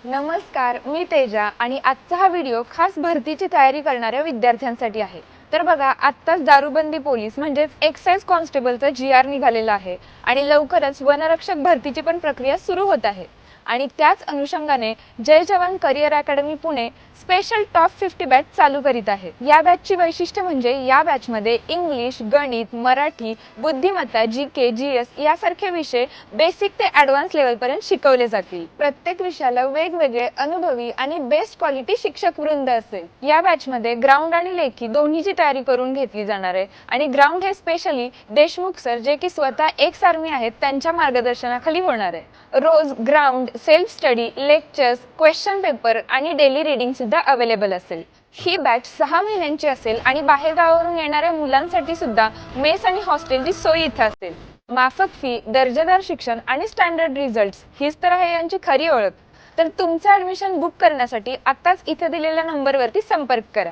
नमस्कार, मी तेजा आणि आजचा हा व्हिडिओ खास भरतीची तयारी करणाऱ्या विद्यार्थ्यांसाठी आहे। तर बघा, आत्ताच दारूबंदी पोलीस म्हणजेच एक्साइज कॉन्स्टेबलचा GR निघालेला आहे आणि लवकरच वनरक्षक भरतीची पण प्रक्रिया सुरू होत आहे। आणि त्याच अनुषंगाने जय जवान career academy Pune special top 50 batch चालू करीत आहे। या बॅचची वैशिष्ट्य म्हणजे या बॅचमध्ये इंग्लिश, गणित, मराठी, बुद्धिमत्ता, GK, GS यासारखे विषय बेसिक ते ॲडव्हान्स लेवल पर्यंत शिकवले जातील। प्रत्येक विषयाला वेगवेगळे अनुभवी आणि बेस्ट क्वालिटी शिक्षक वृंद असेल। या बॅचमध्ये ग्राउंड आणि लेखी दोन्हीची तयारी करून घेतली जाणार आहे आणि ग्राउंड हे स्पेशली देशमुख सर, जे की स्वतः एक्स आर्मी आहेत, त्यांच्या मार्गदर्शनाखाली होणार आहे। रोज ground, self study, lectures, question paper आणि डेली रीडिंग सुद्धा अवेलेबल असेल। ही बॅच 6 महिन्यांची असेल आणि बाहेरगावावरून येणाऱ्या मुलांसाठी सुद्धा मेस आणि हॉस्टेलची सोय इथे असेल। माफक फी, दर्जेदार शिक्षण आणि स्टँडर्ड रिझल्ट्स हीच तर आहे यांची खरी ओळख। तर तुमचं ॲडमिशन बुक करण्यासाठी आताच इथे दिलेल्या नंबरवरती संपर्क करा।